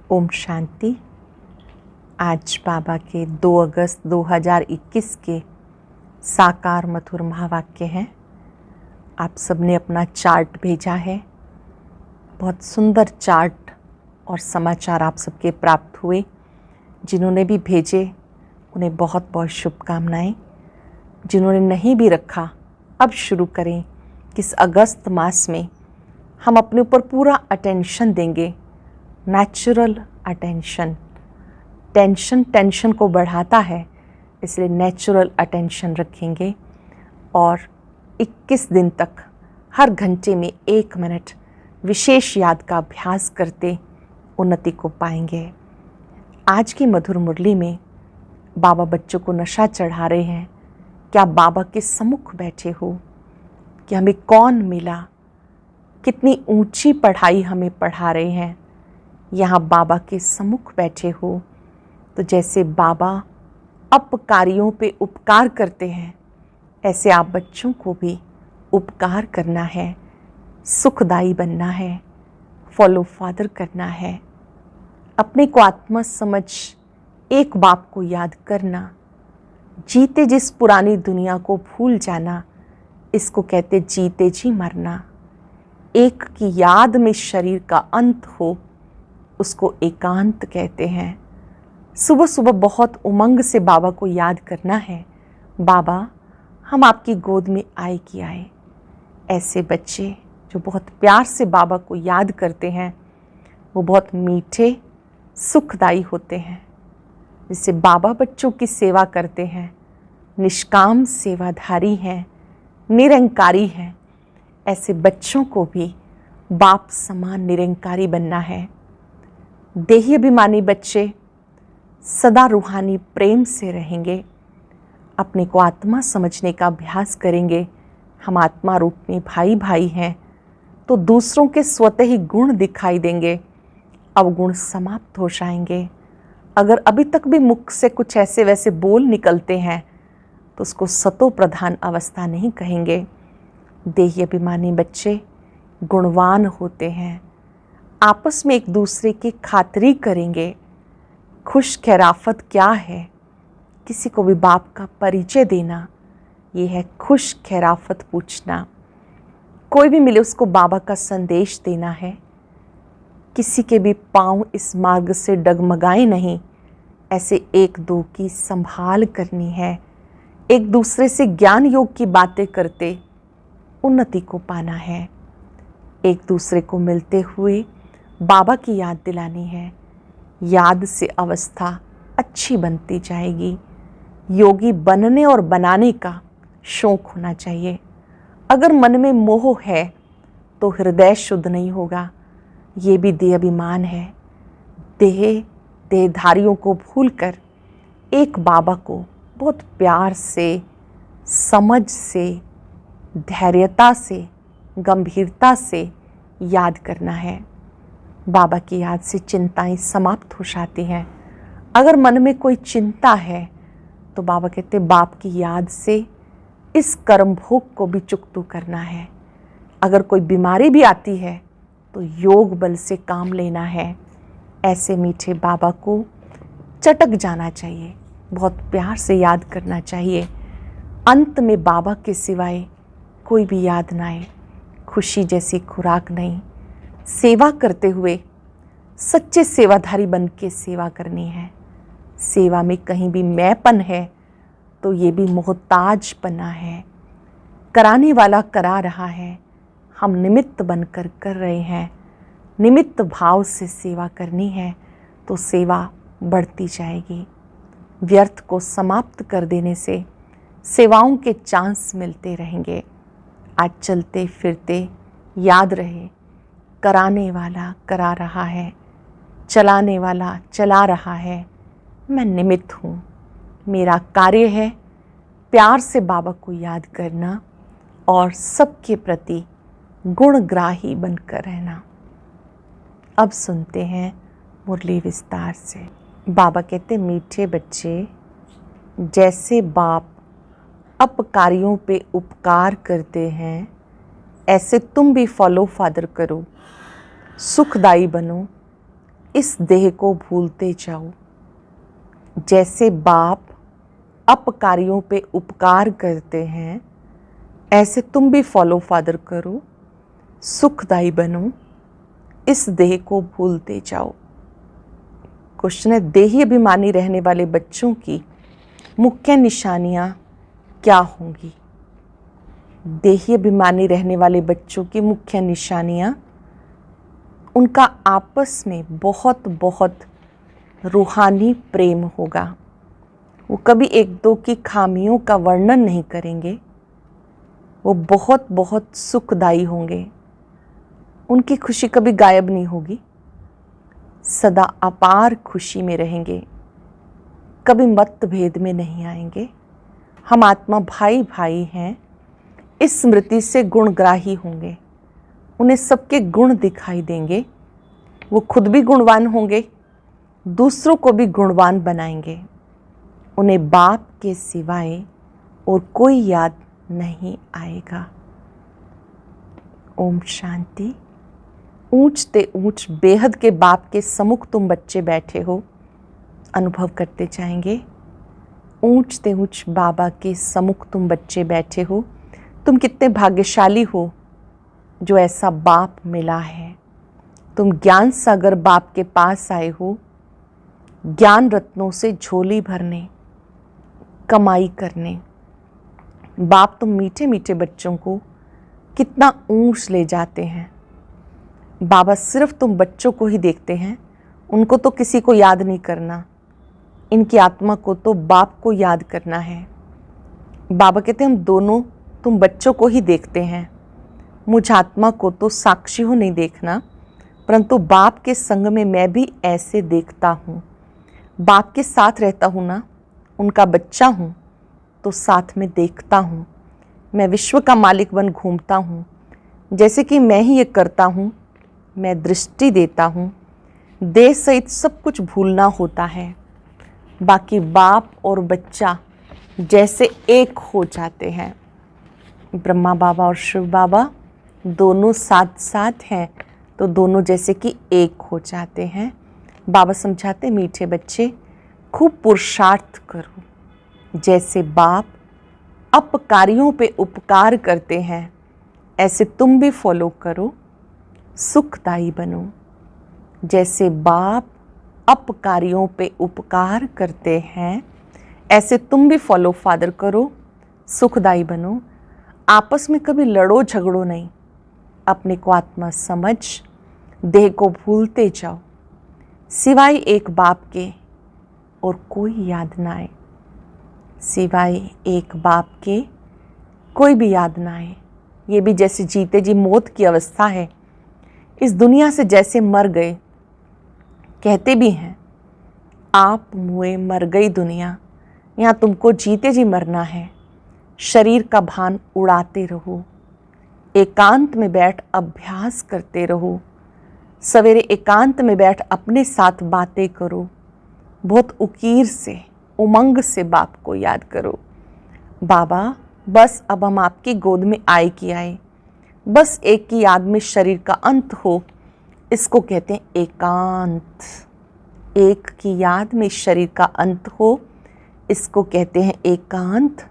ओम शांति। आज बाबा के 2 अगस्त 2021 के साकार मधुर महावाक्य हैं। आप सबने अपना चार्ट भेजा है, बहुत सुंदर चार्ट और समाचार आप सबके प्राप्त हुए। जिन्होंने भी भेजे उन्हें बहुत बहुत शुभकामनाएं। जिन्होंने नहीं भी रखा, अब शुरू करें कि इस अगस्त मास में हम अपने ऊपर पूरा अटेंशन देंगे, नेचुरल अटेंशन। टेंशन को बढ़ाता है, इसलिए नेचुरल अटेंशन रखेंगे और 21 दिन तक हर घंटे में 1 मिनट विशेष याद का अभ्यास करते उन्नति को पाएंगे। आज की मधुर मुरली में बाबा बच्चों को नशा चढ़ा रहे हैं कि आप बाबा के सम्मुख बैठे हो, कि हमें कौन मिला, कितनी ऊंची पढ़ाई हमें पढ़ा रहे हैं। यहाँ बाबा के सम्मुख बैठे हो तो जैसे बाबा अपकारियों पे उपकार करते हैं, ऐसे आप बच्चों को भी उपकार करना है, सुखदाई बनना है, फॉलो फादर करना है, अपने को आत्मा समझ एक बाप को याद करना, जीते जिस पुरानी दुनिया को भूल जाना, इसको कहते जीते जी मरना। एक की याद में शरीर का अंत हो, उसको एकांत कहते हैं। सुबह सुबह बहुत उमंग से बाबा को याद करना है, बाबा हम आपकी गोद में आए कि आए। ऐसे बच्चे जो बहुत प्यार से बाबा को याद करते हैं, वो बहुत मीठे सुखदाई होते हैं। जिससे बाबा बच्चों की सेवा करते हैं, निष्काम सेवाधारी हैं, निरंकारी हैं। ऐसे बच्चों को भी बाप समान निरंकारी बनना है। देही अभिमानी बच्चे सदा रूहानी प्रेम से रहेंगे, अपने को आत्मा समझने का अभ्यास करेंगे। हम आत्मा रूप में भाई भाई हैं तो दूसरों के स्वतः ही गुण दिखाई देंगे, अवगुण समाप्त हो जाएंगे। अगर अभी तक भी मुख से कुछ ऐसे वैसे बोल निकलते हैं तो उसको सतो प्रधान अवस्था नहीं कहेंगे। देही अभिमानी बच्चे गुणवान होते हैं, आपस में एक दूसरे की खातिरी करेंगे। खुश खैराफत क्या है? किसी को भी बाप का परिचय देना, ये है खुश खैराफत पूछना। कोई भी मिले उसको बाबा का संदेश देना है। किसी के भी पांव इस मार्ग से डगमगाए नहीं, ऐसे एक दो की संभाल करनी है। एक दूसरे से ज्ञान योग की बातें करते उन्नति को पाना है। एक दूसरे को मिलते हुए बाबा की याद दिलानी है। याद से अवस्था अच्छी बनती जाएगी। योगी बनने और बनाने का शौक होना चाहिए। अगर मन में मोह है तो हृदय शुद्ध नहीं होगा। ये भी देह अभिमान है। देहधारियों को भूलकर एक बाबा को बहुत प्यार से, समझ से, धैर्यता से, गंभीरता से याद करना है। बाबा की याद से चिंताएं समाप्त हो जाती हैं। अगर मन में कोई चिंता है तो बाबा कहते बाप की याद से इस कर्म भोग को भी चुकतू करना है। अगर कोई बीमारी भी आती है तो योग बल से काम लेना है। ऐसे मीठे बाबा को चटक जाना चाहिए, बहुत प्यार से याद करना चाहिए। अंत में बाबा के सिवाय कोई भी याद ना आए। खुशी जैसी खुराक नहीं। सेवा करते हुए सच्चे सेवाधारी बन के सेवा करनी है। सेवा में कहीं भी मैंपन है तो ये भी मोहताजपना है। कराने वाला करा रहा है, हम निमित्त बनकर कर रहे हैं। निमित्त भाव से सेवा करनी है तो सेवा बढ़ती जाएगी। व्यर्थ को समाप्त कर देने से सेवाओं के चांस मिलते रहेंगे। आज चलते फिरते याद रहे, कराने वाला करा रहा है, चलाने वाला चला रहा है। मैं निमित्त हूँ। मेरा कार्य है प्यार से बाबा को याद करना और सबके प्रति गुणग्राही बनकर रहना। अब सुनते हैं मुरली विस्तार से। बाबा कहते मीठे बच्चे, जैसे बाप अपकारियों पे उपकार करते हैं, ऐसे तुम भी फॉलो फादर करो, सुखदाई बनो, इस देह को भूलते जाओ। जैसे बाप अपकारियों पे उपकार करते हैं, ऐसे तुम भी फॉलो फादर करो, सुखदायी बनो, इस देह को भूलते जाओ। क्वेश्चन है, देही अभिमानी रहने वाले बच्चों की मुख्य निशानियां क्या होंगी? देही अभिमानी रहने वाले बच्चों की मुख्य निशानियां, उनका आपस में बहुत बहुत रूहानी प्रेम होगा। वो कभी एक दो की खामियों का वर्णन नहीं करेंगे। वो बहुत बहुत सुखदायी होंगे। उनकी खुशी कभी गायब नहीं होगी, सदा अपार खुशी में रहेंगे, कभी मतभेद में नहीं आएंगे। हम आत्मा भाई भाई हैं, इस स्मृति से गुणग्राही होंगे। उन्हें सबके गुण दिखाई देंगे। वो खुद भी गुणवान होंगे, दूसरों को भी गुणवान बनाएंगे। उन्हें बाप के सिवाय और कोई याद नहीं आएगा। ओम शांति। ऊंचते ऊंच बेहद के बाप के सम्मुख तुम बच्चे बैठे हो, अनुभव करते जाएंगे। ऊंचते ऊंच बाबा के सम्मुख तुम बच्चे बैठे हो। तुम कितने भाग्यशाली हो जो ऐसा बाप मिला है। तुम ज्ञान सागर बाप के पास आए हो, ज्ञान रत्नों से झोली भरने, कमाई करने। बाप तुम मीठे मीठे बच्चों को कितना ऊंच ले जाते हैं। बाबा सिर्फ तुम बच्चों को ही देखते हैं, उनको तो किसी को याद नहीं करना। इनकी आत्मा को तो बाप को याद करना है। बाबा कहते हैं हम दोनों तुम बच्चों को ही देखते हैं, मुझ आत्मा को तो साक्षी हो नहीं देखना, परंतु बाप के संग में मैं भी ऐसे देखता हूँ। बाप के साथ रहता हूँ ना, उनका बच्चा हूँ तो साथ में देखता हूँ। मैं विश्व का मालिक बन घूमता हूँ, जैसे कि मैं ही ये करता हूँ। मैं दृष्टि देता हूँ, देह सहित सब कुछ भूलना होता है। बाकी बाप और बच्चा जैसे एक हो जाते हैं। ब्रह्मा बाबा और शिव बाबा दोनों साथ साथ हैं तो दोनों जैसे कि एक हो जाते हैं। बाबा समझाते, मीठे बच्चे खूब पुरुषार्थ करो, जैसे बाप अपकारियों पे उपकार करते हैं, ऐसे तुम भी फॉलो करो, सुखदायी बनो। जैसे बाप अपकारियों पे उपकार करते हैं, ऐसे तुम भी फॉलो फादर करो, सुखदायी बनो। आपस में कभी लड़ो झगड़ो नहीं, अपने को आत्मा समझ देह को भूलते जाओ। सिवाय एक बाप के और कोई याद ना आए। सिवाय एक बाप के कोई भी याद ना आए। ये भी जैसे जीते जी मौत की अवस्था है। इस दुनिया से जैसे मर गए, कहते भी हैं आप मुए मर गई दुनिया। यहाँ तुमको जीते जी मरना है। शरीर का भान उड़ाते रहो, एकांत में बैठ अभ्यास करते रहो। सवेरे एकांत में बैठ अपने साथ बातें करो। बहुत उकीर से, उमंग से बाप को याद करो। बाबा बस अब हम आपकी गोद में आए कि आए, बस एक की याद में शरीर का अंत हो, इसको कहते हैं एकांत। एक की याद में शरीर का अंत हो, इसको कहते हैं एकांत।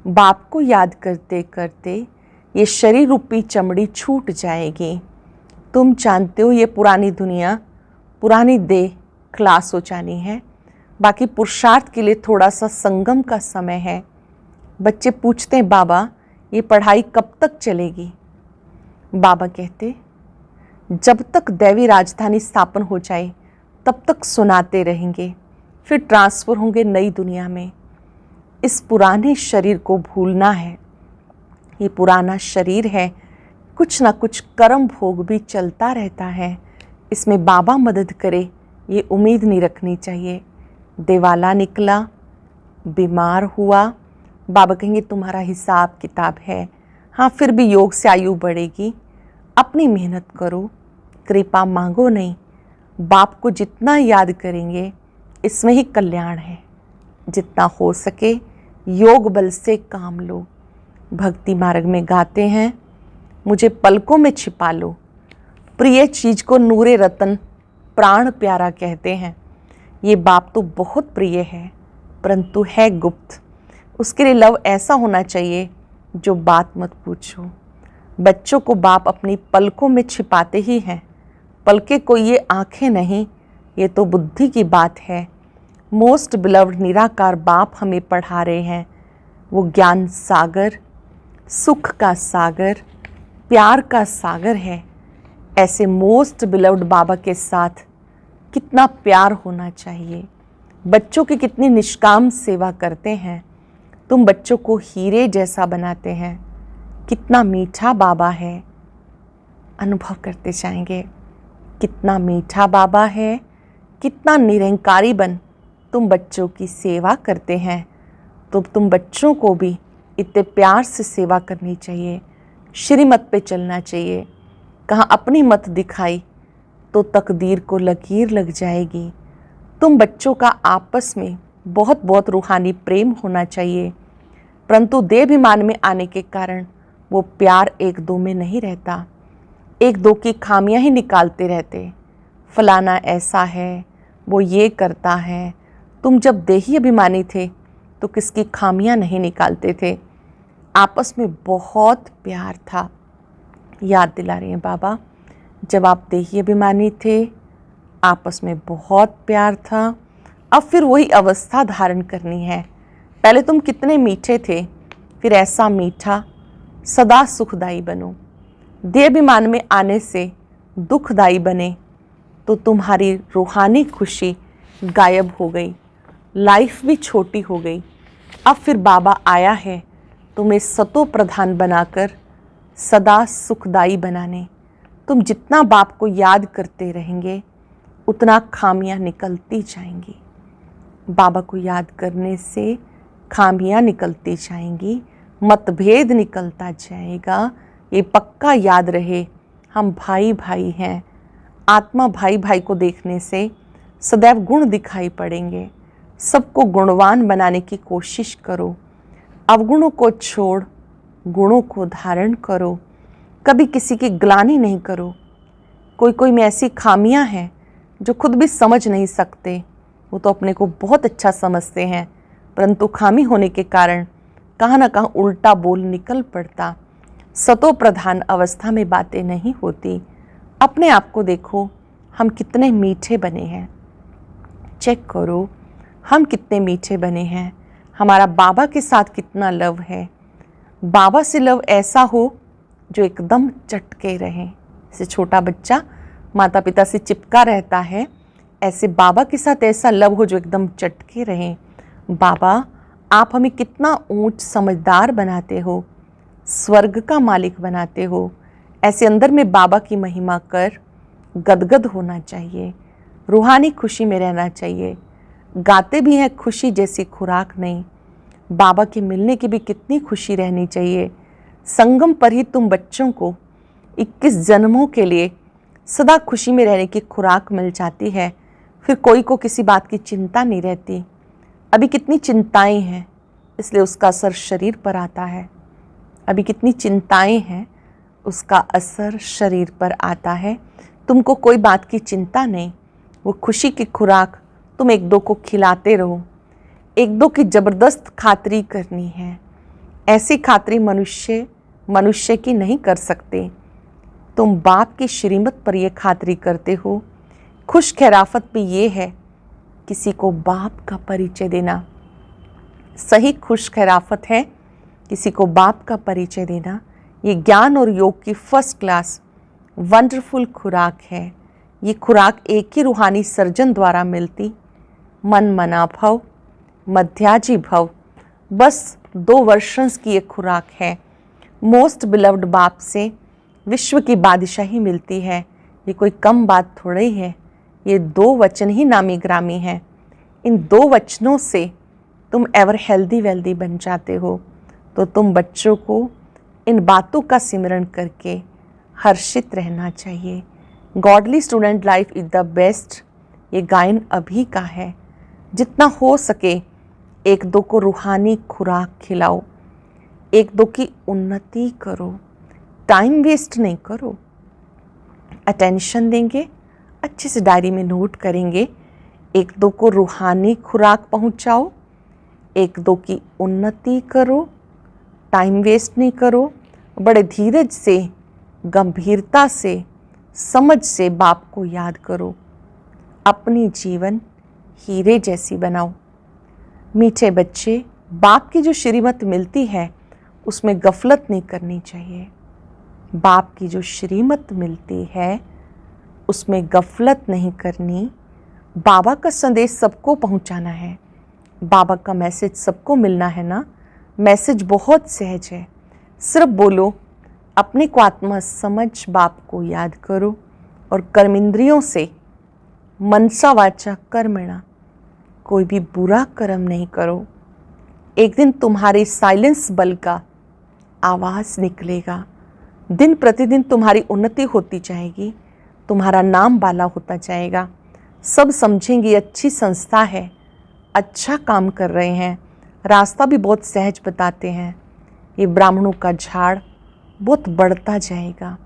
बाप को याद करते करते ये शरीर रूपी चमड़ी छूट जाएगी। तुम जानते हो ये पुरानी दुनिया, पुरानी देह खलास हो जानी है। बाकी पुरुषार्थ के लिए थोड़ा सा संगम का समय है। बच्चे पूछते हैं बाबा ये पढ़ाई कब तक चलेगी? बाबा कहते जब तक दैवी राजधानी स्थापन हो जाए तब तक सुनाते रहेंगे, फिर ट्रांसफ़र होंगे नई दुनिया में। इस पुराने शरीर को भूलना है। ये पुराना शरीर है, कुछ ना कुछ कर्म भोग भी चलता रहता है। इसमें बाबा मदद करे ये उम्मीद नहीं रखनी चाहिए। दिवाला निकला, बीमार हुआ, बाबा कहेंगे तुम्हारा हिसाब किताब है। हाँ फिर भी योग से आयु बढ़ेगी। अपनी मेहनत करो, कृपा मांगो नहीं। बाप को जितना याद करेंगे इसमें ही कल्याण है। जितना हो सके योग बल से काम लो। भक्ति मार्ग में गाते हैं, मुझे पलकों में छिपा लो, प्रिय चीज़ को नूरे रतन प्राण प्यारा कहते हैं। ये बाप तो बहुत प्रिय है परंतु है गुप्त। उसके लिए लव ऐसा होना चाहिए जो बात मत पूछो। बच्चों को बाप अपनी पलकों में छिपाते ही हैं। पलकें कोई ये आंखें नहीं, ये तो बुद्धि की बात है। मोस्ट बिलव्ड निराकार बाप हमें पढ़ा रहे हैं। वो ज्ञान सागर, सुख का सागर, प्यार का सागर है। ऐसे मोस्ट बिलव्ड बाबा के साथ कितना प्यार होना चाहिए। बच्चों की कितनी निष्काम सेवा करते हैं। तुम बच्चों को हीरे जैसा बनाते हैं। कितना मीठा बाबा है, अनुभव करते जाएंगे। कितना मीठा बाबा है, कितना निरंकारी बन तुम बच्चों की सेवा करते हैं। तो तुम बच्चों को भी इतने प्यार से सेवा करनी चाहिए। श्रीमत पे चलना चाहिए। कहाँ अपनी मत दिखाई तो तकदीर को लकीर लग जाएगी। तुम बच्चों का आपस में बहुत बहुत रूहानी प्रेम होना चाहिए, परंतु देहाभिमान में आने के कारण वो प्यार एक दो में नहीं रहता। एक दो की खामियां ही निकालते रहते। फलाना ऐसा है, वो ये करता है। तुम जब देही अभिमानी थे तो किसकी खामियां नहीं निकालते थे। आपस में बहुत प्यार था। याद दिला रहे हैं बाबा, जब आप देही अभिमानी थे आपस में बहुत प्यार था। अब फिर वही अवस्था धारण करनी है। पहले तुम कितने मीठे थे, फिर ऐसा मीठा सदा सुखदाई बनो। देहाभिमान में आने से दुखदाई बने तो तुम्हारी रूहानी खुशी गायब हो गई, लाइफ भी छोटी हो गई। अब फिर बाबा आया है तुम्हें सतो प्रधान बनाकर सदा सुखदाई बनाने। तुम जितना बाप को याद करते रहेंगे उतना खामियां निकलती जाएंगी। बाबा को याद करने से खामियां निकलती जाएंगी, मतभेद निकलता जाएगा। ये पक्का याद रहे, हम भाई भाई हैं। आत्मा भाई भाई को देखने से सदैव गुण दिखाई पड़ेंगे। सबको गुणवान बनाने की कोशिश करो। अवगुणों को छोड़ गुणों को धारण करो। कभी किसी की ग्लानि नहीं करो। कोई में ऐसी खामियां हैं जो खुद भी समझ नहीं सकते। वो तो अपने को बहुत अच्छा समझते हैं, परंतु खामी होने के कारण कहाँ ना कहाँ उल्टा बोल निकल पड़ता। सतो प्रधान अवस्था में बातें नहीं होती। अपने आप को देखो, हम कितने मीठे बने हैं। चेक करो हम कितने मीठे बने हैं। हमारा बाबा के साथ कितना लव है। बाबा से लव ऐसा हो जो एकदम चटके रहे। जैसे छोटा बच्चा माता पिता से चिपका रहता है, ऐसे बाबा के साथ ऐसा लव हो जो एकदम चटके रहे। बाबा आप हमें कितना ऊंच समझदार बनाते हो, स्वर्ग का मालिक बनाते हो। ऐसे अंदर में बाबा की महिमा कर गदगद होना चाहिए। रूहानी खुशी में रहना चाहिए। गाते भी हैं खुशी जैसी खुराक नहीं। बाबा के मिलने की भी कितनी खुशी रहनी चाहिए। संगम पर ही तुम बच्चों को 21 जन्मों के लिए सदा खुशी में रहने की खुराक मिल जाती है। फिर कोई को किसी बात की चिंता नहीं रहती। अभी कितनी चिंताएं हैं, इसलिए उसका असर शरीर पर आता है। अभी कितनी चिंताएं हैं, उसका असर शरीर पर आता है। तुमको कोई बात की चिंता नहीं। वो खुशी की खुराक तुम एक दो को खिलाते रहो। एक दो की ज़बरदस्त खातरी करनी है। ऐसी खातरी मनुष्य की नहीं कर सकते। तुम बाप की श्रीमत पर यह खातरी करते हो। खुश खैराफत भी ये है किसी को बाप का परिचय देना। सही खुश खैराफत है किसी को बाप का परिचय देना। ये ज्ञान और योग की फर्स्ट क्लास वंडरफुल खुराक है। ये खुराक एक ही रूहानी सर्जन द्वारा मिलती। मन मना भव, मध्याजी भव, बस 2 वर्षंस की ये खुराक है। मोस्ट बिलव्ड बाप से विश्व की बादशाही मिलती है। ये कोई कम बात थोड़ी है। ये 2 वचन ही नामी ग्रामी हैं। इन 2 वचनों से तुम एवर हेल्दी वेल्दी बन जाते हो। तो तुम बच्चों को इन बातों का सिमरण करके हर्षित रहना चाहिए। Godly student life is the best. ये गायन अभी का है। जितना हो सके एक दो को रूहानी खुराक खिलाओ। एक दो की उन्नति करो। टाइम वेस्ट नहीं करो। अटेंशन देंगे, अच्छे से डायरी में नोट करेंगे। 1-2 को रूहानी खुराक पहुंचाओ, 1-2 की उन्नति करो, टाइम वेस्ट नहीं करो, बड़े धीरज से, गंभीरता से, समझ से बाप को याद करो। अपनी जीवन हीरे जैसी बनाओ। मीठे बच्चे, बाप की जो श्रीमत मिलती है उसमें गफलत नहीं करनी चाहिए। बाप की जो श्रीमत मिलती है उसमें गफलत नहीं करनी। बाबा का संदेश सबको पहुंचाना है, बाबा का मैसेज सबको मिलना है ना। मैसेज बहुत सहज है, सिर्फ बोलो, अपने को आत्मा समझ बाप को याद करो और कर्मेंद्रियों से मनसा वाचा कर्मणा कोई भी बुरा कर्म नहीं करो। एक दिन तुम्हारे साइलेंस बल का आवाज़ निकलेगा। दिन प्रतिदिन तुम्हारी उन्नति होती जाएगी, तुम्हारा नाम बाला होता जाएगा। सब समझेंगे अच्छी संस्था है, अच्छा काम कर रहे हैं, रास्ता भी बहुत सहज बताते हैं। ये ब्राह्मणों का झाड़ बहुत बढ़ता जाएगा,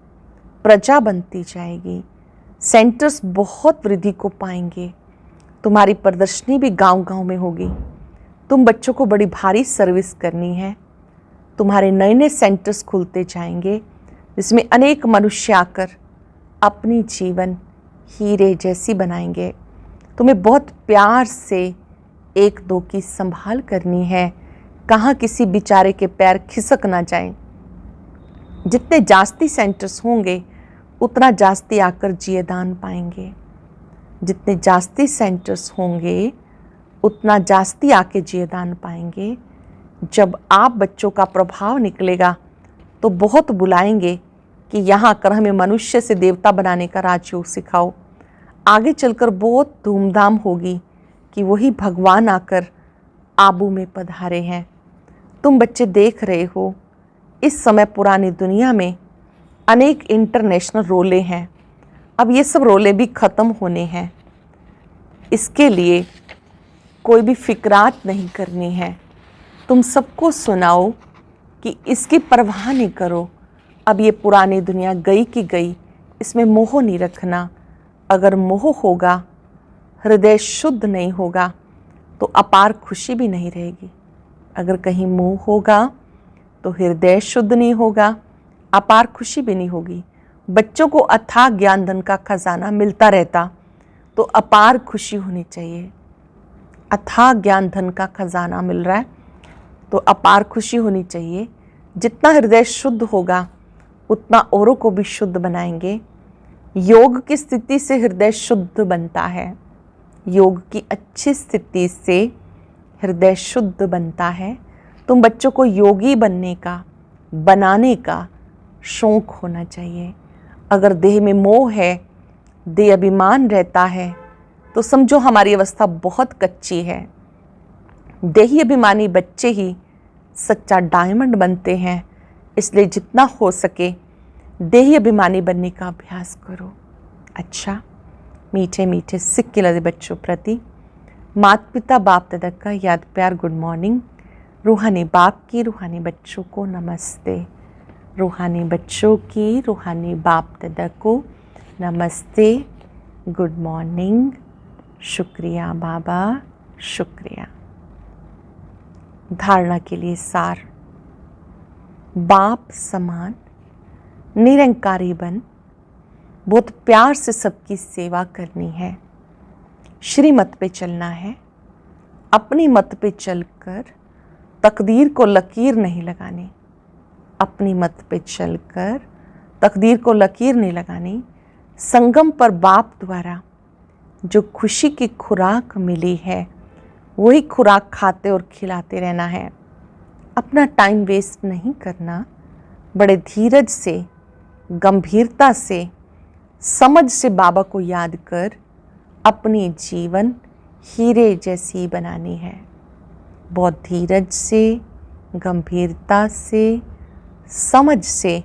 प्रजा बनती जाएगी, सेंटर्स बहुत वृद्धि को पाएंगे। तुम्हारी प्रदर्शनी भी गांव-गांव में होगी। तुम बच्चों को बड़ी भारी सर्विस करनी है। तुम्हारे नए नए सेंटर्स खुलते जाएंगे जिसमें अनेक मनुष्य आकर अपनी जीवन हीरे जैसी बनाएंगे। तुम्हें बहुत प्यार से 1-2 की संभाल करनी है, कहाँ किसी बेचारे के पैर खिसक ना जाएं। जितने जास्ती सेंटर्स होंगे उतना जास्ती आकर जियेदान पाएंगे। जितने जास्ती सेंटर्स होंगे उतना जास्ती आके जियेदान पाएंगे। जब आप बच्चों का प्रभाव निकलेगा तो बहुत बुलाएंगे कि यहाँ आकर हमें मनुष्य से देवता बनाने का राजयोग सिखाओ। आगे चलकर बहुत धूमधाम होगी कि वही भगवान आकर आबू में पधारे हैं। तुम बच्चे देख रहे हो, इस समय पुरानी दुनिया में अनेक इंटरनेशनल रोले हैं। अब ये सब रोले भी ख़त्म होने हैं। इसके लिए कोई भी फिक्रात नहीं करनी है। तुम सबको सुनाओ कि इसकी परवाह नहीं करो। अब ये पुरानी दुनिया गई की गई, इसमें मोह नहीं रखना। अगर मोह होगा, हृदय शुद्ध नहीं होगा तो अपार खुशी भी नहीं रहेगी। अगर कहीं मोह होगा तो हृदय शुद्ध नहीं होगा, अपार खुशी भी नहीं होगी। बच्चों को अथाह ज्ञान धन का खजाना मिलता रहता तो अपार खुशी होनी चाहिए। अथाह ज्ञान धन का खजाना मिल रहा है तो अपार खुशी होनी चाहिए। जितना हृदय शुद्ध होगा उतना औरों को भी शुद्ध बनाएंगे। योग की स्थिति से हृदय शुद्ध बनता है। योग की अच्छी स्थिति से हृदय शुद्ध बनता है। तुम बच्चों को योगी बनने का, बनाने का शौक होना चाहिए। अगर देह में मोह है, देह अभिमान रहता है तो समझो हमारी अवस्था बहुत कच्ची है। देही अभिमानी बच्चे ही सच्चा डायमंड बनते हैं। इसलिए जितना हो सके देही अभिमानी बनने का अभ्यास करो। अच्छा, मीठे मीठे सिक्के लदे बच्चों प्रति माता पिता बाप दादा का याद प्यार गुड मॉर्निंग। रूहानी बाप की रूहानी बच्चों को नमस्ते। रूहानी बच्चों की रूहानी बाप दादा को नमस्ते, गुड मॉर्निंग, शुक्रिया बाबा, शुक्रिया। धारणा के लिए सार। बाप समान निरंकारी बन बहुत प्यार से सबकी सेवा करनी है। श्रीमत पे चलना है। अपनी मत पे चलकर तकदीर को लकीर नहीं लगानी। अपनी मत पे चलकर तकदीर को लकीर नहीं लगानी। संगम पर बाप द्वारा जो खुशी की खुराक मिली है वही खुराक खाते और खिलाते रहना है। अपना टाइम वेस्ट नहीं करना। बड़े धीरज से, गंभीरता से, समझ से बाबा को याद कर अपनी जीवन हीरे जैसी बनानी है। बहुत धीरज से, गंभीरता से, समझ से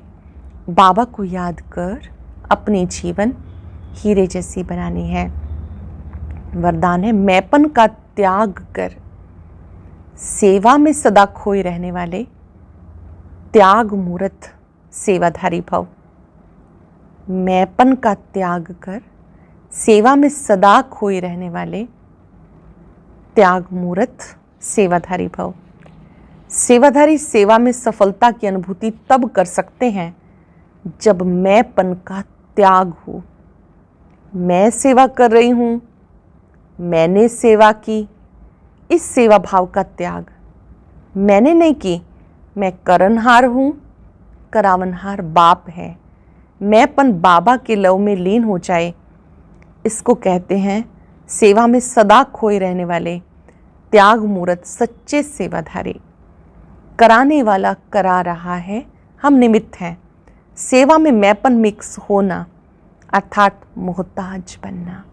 बाबा को याद कर अपनी जीवन हीरे जैसी बनानी है। वरदान है, मैंपन का त्याग कर सेवा में सदा खोए रहने वाले त्याग मूर्त सेवाधारी भव। मैंपन का त्याग कर सेवा में सदा खोए रहने वाले त्याग मूर्त सेवाधारी भव। सेवाधारी सेवा में सफलता की अनुभूति तब कर सकते हैं जब मैंपन का त्याग हो। मैं सेवा कर रही हूँ, मैंने सेवा की, इस सेवा भाव का त्याग। मैंने नहीं की, मैं करनहार हूँ, करावनहार बाप है। मैंपन बाबा के लव में लीन हो जाए, इसको कहते हैं सेवा में सदा खोए रहने वाले त्याग मूर्त सच्चे सेवाधारी। कराने वाला करा रहा है, हम निमित्त हैं। सेवा में मैंपन मिक्स होना अर्थात मोहताज बनना।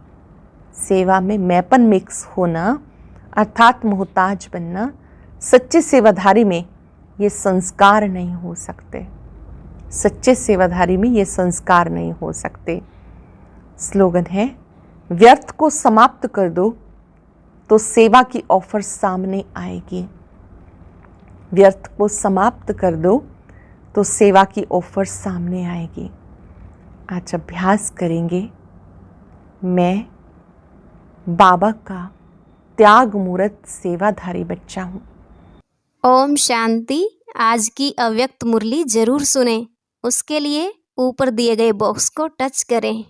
सेवा में मैंपन मिक्स होना अर्थात मोहताज बनना, सच्चे सेवाधारी में ये संस्कार नहीं हो सकते। सच्चे सेवाधारी में ये संस्कार नहीं हो सकते। स्लोगन है, व्यर्थ को समाप्त कर दो तो सेवा की ऑफर सामने आएगी। व्यर्थ को समाप्त कर दो तो सेवा की ऑफर सामने आएगी। आज अभ्यास करेंगे, मैं बाबा का त्याग मूर्त सेवाधारी बच्चा हूँ। ओम शांति। आज की अव्यक्त मुरली जरूर सुने। उसके लिए ऊपर दिए गए बॉक्स को टच करें।